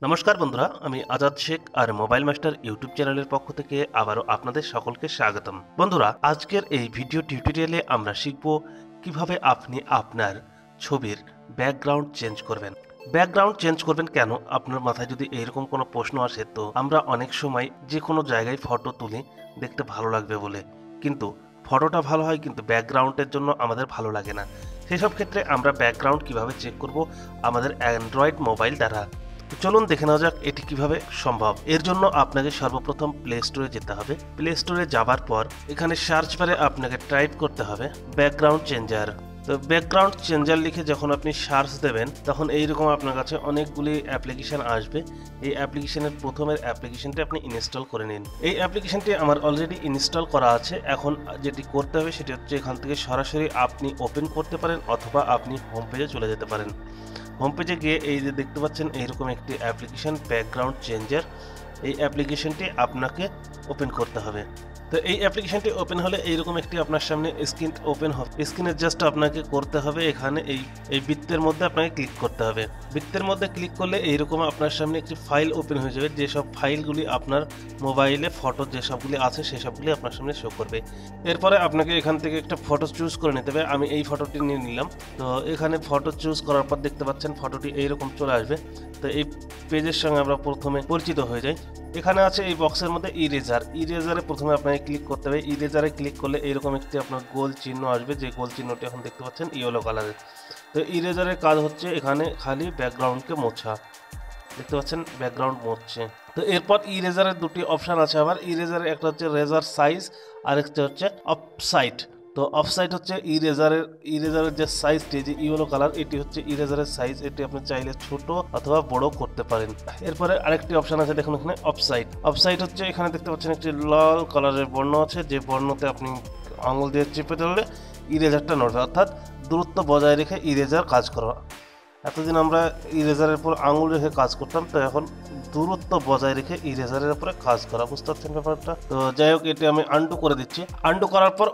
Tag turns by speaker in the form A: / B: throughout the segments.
A: নমস্কার বন্ধুরা, আমি আজাদ শেখ আর মোবাইল মাস্টার ইউটিউব চ্যানেলের পক্ষ থেকে আবারও আপনাদের সকলকে স্বাগতম। বন্ধুরা, আজকের এই ভিডিও টিউটোরিয়ালে আমরা শিখব কিভাবে আপনি আপনার ছবির ব্যাকগ্রাউন্ড চেঞ্জ করবেন। ব্যাকগ্রাউন্ড চেঞ্জ করবেন কেন? আপনার মাথায় যদি এইরকম কোনো প্রশ্ন আসে, তো আমরা অনেক সময় যে কোনো জায়গায় ফটো তুলি দেখতে ভালো লাগবে বলে, কিন্তু ফটোটা ভালো হয় কিন্তু ব্যাকগ্রাউন্ডের জন্য আমাদের ভালো লাগে না। সেসব ক্ষেত্রে আমরা ব্যাকগ্রাউন্ড কিভাবে চেক করব আমাদের অ্যান্ড্রয়েড মোবাইল দ্বারা। চলুন দেখে নেওয়া যাক এটি কিভাবে সম্ভব। এর জন্য আপনাকে সর্বপ্রথম প্লে স্টোরে যেতে হবে। প্লে স্টোরে যাবার পর এখানে সার্চ বারে আপনাকে টাইপ করতে হবে ব্যাকগ্রাউন্ড চেঞ্জার। তো ব্যাকগ্রাউন্ড চেঞ্জার লিখে যখন আপনি সার্চ দেবেন, তখন এইরকম আপনার কাছে অনেকগুলি অ্যাপ্লিকেশন আসবে। এই অ্যাপ্লিকেশনের প্রথমের অ্যাপ্লিকেশনটি আপনি ইনস্টল করে নিন। এই অ্যাপ্লিকেশনটি আমার অলরেডি ইনস্টল করা আছে। এখন যেটি করতে হবে সেটি হচ্ছে এখান থেকে সরাসরি আপনি ওপেন করতে পারেন অথবা আপনি হোম পেজে চলে যেতে পারেন। হোম পেজে গিয়ে এই যে দেখতে পাচ্ছেন এইরকম একটি অ্যাপ্লিকেশন ব্যাকগ্রাউন্ড চেঞ্জার, এই অ্যাপ্লিকেশনটি আপনাকে ওপেন করতে হবে। তো এই অ্যাপ্লিকেশনটি ওপেন হলে এইরকম একটি আপনার সামনে স্ক্রিন ওপেন হবে। স্ক্রিনে জাস্ট আপনাকে করতে হবে এখানে এই বৃত্তের মধ্যে আপনাকে ক্লিক করতে হবে। বৃত্তের মধ্যে ক্লিক করলে এইরকম আপনার সামনে একটি ফাইল ওপেন হয়ে যাবে। যেসব ফাইলগুলি আপনার মোবাইলে ফটো যেসবগুলি আছে সেসবগুলি আপনার সামনে শো করবে। এরপরে আপনাকে এখান থেকে একটা ফটো চুজ করে নিতে হবে। আমি এই ফটোটি নিয়ে নিলাম। তো এখানে ফটো চুজ করার পর দেখতে পাচ্ছেন ফটোটি এইরকম চলে আসবে। তো এই পেজের সঙ্গে আমরা প্রথমে পরিচিত হয়ে যাই। এখানে আছে এই বক্সের মধ্যে ইরেজারে প্রথমে আপনাকে ক্লিক করতে হবে। ইরেজারে ক্লিক করলে এইরকম একটি আপনার গোল চিহ্ন আসবে, যে গোল চিহ্নটি এখন দেখতে পাচ্ছেন ইয়েলো কালারের। তো ইরেজারের কাজ হচ্ছে এখানে খালি ব্যাকগ্রাউন্ডকে মোছা। দেখতে পাচ্ছেন ব্যাকগ্রাউন্ড মুছছে। তো এরপর ইরেজারের দুটি অপশান আছে। আবার ইরেজারের একটা হচ্ছে রেজার সাইজ আর একটা হচ্ছে অফসাইট। তো অফসাইট হচ্ছে ইরেজারের যে সাইজটি, যে ইয়েলো কালার, এটি হচ্ছে ইরেজারের সাইজ। এটি আপনি চাইলে ছোট অথবা বড় করতে পারেন। এরপরে আরেকটি অপশান আছে, দেখুন এখানে অফসাইট হচ্ছে এখানে দেখতে পাচ্ছেন একটি লাল কালারের বর্ণ আছে, যে বর্ণতে আপনি আঙুল দিয়ে চেপে ধরলে ইরেজারটা নড়বে, অর্থাৎ দূরত্ব বজায় রেখে ইরেজার কাজ করা। এতদিন আমরা ইরেজারের উপর আঙুল রেখে কাজ করতাম, তো এখন দূরত্ব বজায় রেখে ইরেজারের উপরে কাজ করা। বুঝতে পারছেন ব্যাপারটা? তো যাই হোক, এটি আমি আন্ডু করে দিচ্ছি। আন্ডু করার পর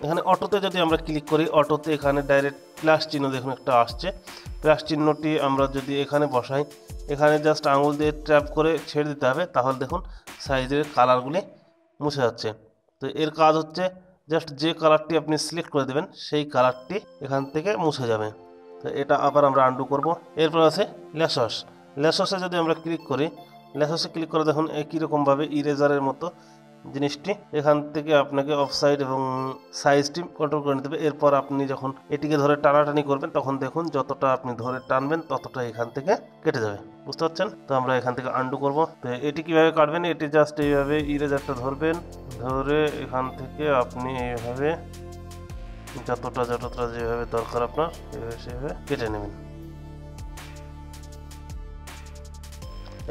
A: এখানে অটোতে যদি আমরা ক্লিক করি, অটোতে এখানে ডাইরেক্ট প্লাস চিহ্ন দেখুন একটা আসছে। প্লাস চিহ্নটি আমরা যদি এখানে বসাই, এখানে জাস্ট আঙুল দিয়ে ট্যাপ করে ছেড়ে দিতে হবে, তাহলে দেখুন সাইজের কালারগুলি মুছে যাচ্ছে। তো এর কাজ হচ্ছে জাস্ট যে কালারটি আপনি সিলেক্ট করে দেবেন সেই কালারটি এখান থেকে মুছে যাবে। তো এটা আবার আমরা আন্ডু করব। এরপর আছে লেসসে যদি আমরা ক্লিক করি, লেসসে ক্লিক করে দেখুন একই রকমভাবে ইরেজারের মতো জিনিসটি এখান থেকে আপনাকে অফসাইড এবং সাইজটি কন্ট্রোল করে নিতে হবে। এরপর আপনি যখন এটিকে ধরে টানাটানি করবেন, তখন দেখুন যতটা আপনি ধরে টানবেন ততটা এখান থেকে কেটে যাবে। বুঝতে পারছেন? তো আমরা এখান থেকে আন্ডু করব। তো এটি কিভাবে কাটবেন, এটি জাস্ট এইভাবে ইরেজারটা ধরবেন, ধরে এখান থেকে আপনি এইভাবে যতটা যেভাবে দরকার আপনার সেভাবে কেটে নেবেন।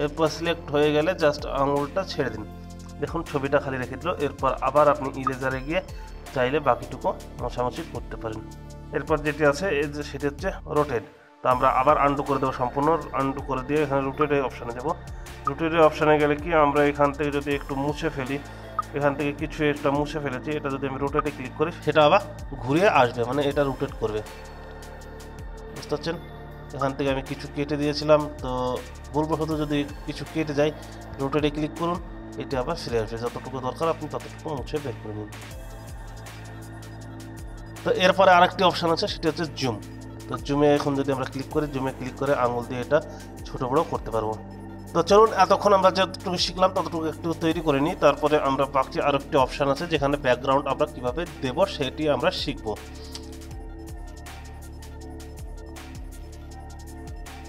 A: এরপর সিলেক্ট হয়ে গেলে জাস্ট আঙুলটা ছেড়ে দিন, দেখুন ছবিটা খালি রেখে দিল। এরপর আবার আপনি ইরেজারে গিয়ে চাইলে বাকিটুকু মোছামুছি করতে পারেন। এরপর যেটি আছে সেটি হচ্ছে রোটেট। তো আমরা আবার আন্ডু করে দেবো, সম্পূর্ণ আন্ডু করে দিয়ে এখানে রোটেটের অপশানে যাবো। রোটেটের অপশানে গেলে কি আমরা এখান থেকে যদি একটু মুছে ফেলি, এখান থেকে কিছু একটা মুছে ফেলেছি, এটা যদি আমি রোটেটে ক্লিক করি সেটা আবার ঘুরিয়ে আসবে, মানে এটা রোটেট করবে। বুঝতে পারছেন? এখান থেকে আমি কিছু কেটে দিয়েছিলাম, তো ভুলবশত যদি কিছু কেটে যায়, রোটেটে ক্লিক করুন, এটা আবার ফিরে আসবে। যতটুকু দরকার আপনি ততটুকু মুছে বের করে নিন। তো এরপরে আরেকটি অপশান আছে, সেটা হচ্ছে জুম। তো জুমে এখন যদি আমরা ক্লিক করি, জুমে ক্লিক করে আঙুল দিয়ে এটা ছোট বড় করতে পারবো। তো চলুন এতক্ষণ আমরা যতটুকু শিখলাম ততটুকু একটু তৈরি করে নিই, তারপরে আমরা বাকি আরেকটি অপশান আছে যেখানে ব্যাকগ্রাউন্ড আমরা কিভাবে দেব সেটি আমরা শিখবো।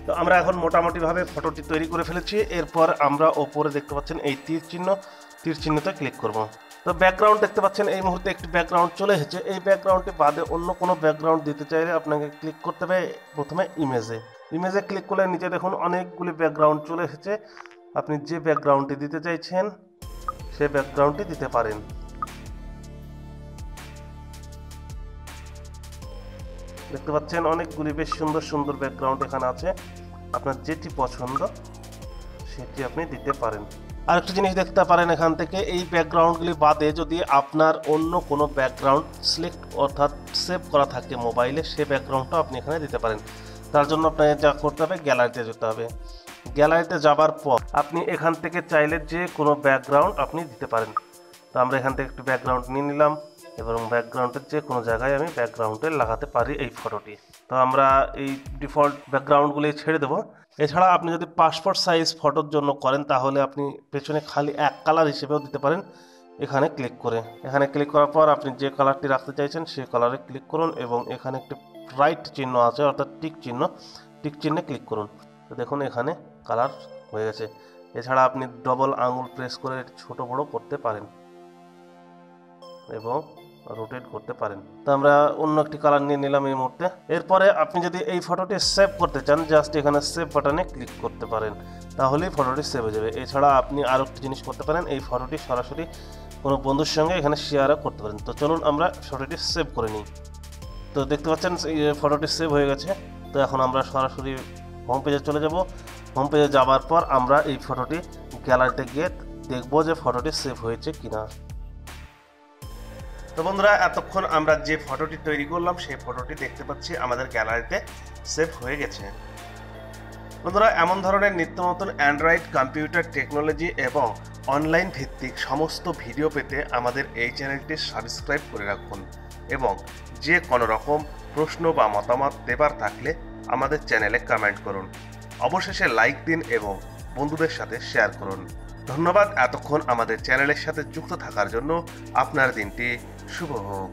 A: তো আমরা এখন মোটামুটিভাবে ফটোটি তৈরি করে ফেলেছি। এরপর আমরা ওপরে দেখতে পাচ্ছেন এই তীর চিহ্নতে ক্লিক করব। তো ব্যাকগ্রাউন্ড দেখতে পাচ্ছেন এই মুহূর্তে একটি ব্যাকগ্রাউন্ড চলে এসেছে। এই ব্যাকগ্রাউন্ডটি বাদে অন্য কোনো ব্যাকগ্রাউন্ড দিতে চাইলে আপনাকে ক্লিক করতে হবে প্রথমে ইমেজে ক্লিক করলে নিচে দেখুন অনেকগুলি ব্যাকগ্রাউন্ড চলে এসেছে। আপনি যে ব্যাকগ্রাউন্ডটি দিতে চাইছেন সেই ব্যাকগ্রাউন্ডটি দিতে পারেন। দেখতে পাচ্ছেন অনেকগুলি বেশ সুন্দর সুন্দর ব্যাকগ্রাউন্ড এখানে আছে। আপনার যেটি পছন্দ সেটি আপনি দিতে পারেন। আরেকটা জিনিস দেখতে পারেন, এখান থেকে এই ব্যাকগ্রাউন্ডগুলি বাদে যদি আপনার অন্য কোনো ব্যাকগ্রাউন্ড সিলেক্ট অর্থাৎ সেভ করা থাকে মোবাইলে, সে ব্যাকগ্রাউন্ডটা আপনি এখানে দিতে পারেন। তার জন্য আপনাকে যা করতে হবে, গ্যালারিতে যেতে হবে। গ্যালারিতে যাবার পর আপনি এখান থেকে চাইলে যে কোনো ব্যাকগ্রাউন্ড আপনি দিতে পারেন। তো আমরা এখান থেকে একটু ব্যাকগ্রাউন্ড নিয়ে নিলাম এবং ব্যাকগ্রাউন্ডের যে কোনো জায়গায় আমি ব্যাকগ্রাউন্ডে লাগাতে পারি এই ফটোটি। তো আমরা এই ডিফল্ট ব্যাকগ্রাউন্ডগুলি ছেড়ে দেবো। এছাড়া আপনি যদি পাসপোর্ট সাইজ ফটোর জন্য করেন তাহলে আপনি পেছনে খালি এক কালার হিসেবেও দিতে পারেন। এখানে ক্লিক করার পর আপনি যে কালারটি রাখতে চাইছেন সেই কালারে ক্লিক করুন এবং এখানে একটি রাইট চিহ্ন আছে অর্থাৎ টিক চিহ্নে ক্লিক করুন। তো দেখুন এখানে কালার হয়ে গেছে। এছাড়া আপনি ডবল আঙুল প্রেস করে ছোট বড় করতে পারেন এবং রোটেট করতে পারেন। তো আমরা অন্য একটি কালার নিয়ে নিলাম এই মুহূর্তে। এরপরে আপনি যদি এই ফটোটি সেভ করতে চান জাস্ট এখানে সেভ বাটনে ক্লিক করতে পারেন, তাহলেই ফটোটি সেভ হয়ে যাবে। এছাড়া আপনি আরও একটি জিনিস করতে পারেন, এই ফটোটি সরাসরি কোনো বন্ধুর সঙ্গে এখানে শেয়ারও করতে পারেন। তো চলুন আমরা ফটোটি সেভ করে নিই। তো দেখতে পাচ্ছেন ফটোটি সেভ হয়ে গেছে। তো এখন আমরা সরাসরি হোম পেজে চলে যাব। হোম পেজে যাওয়ার পর আমরা এই ফটোটি গ্যালারিতে গিয়ে দেখব যে ফটোটি সেভ হয়েছে কিনা। তো বন্ধুরা, এতক্ষণ আমরা যে ফটোটি তৈরি করলাম সেই ফটোটি দেখতে পাচ্ছি আমাদের গ্যালারিতে সেভ হয়ে গেছে। বন্ধুরা, এমন ধরনের নিত্য নতুন অ্যান্ড্রয়েড কম্পিউটার টেকনোলজি এবং অনলাইন ভিত্তিক সমস্ত ভিডিও পেতে আমাদের এই চ্যানেলটি সাবস্ক্রাইব করে রাখুন এবং যে কোনো রকম প্রশ্ন বা মতামত দেবার থাকলে আমাদের চ্যানেলে কমেন্ট করুন। অবশেষে লাইক দিন এবং বন্ধুদের সাথে শেয়ার করুন। ধন্যবাদ এতক্ষণ আমাদের চ্যানেলের সাথে যুক্ত থাকার জন্য। আপনার দিনটি শুভ হোক।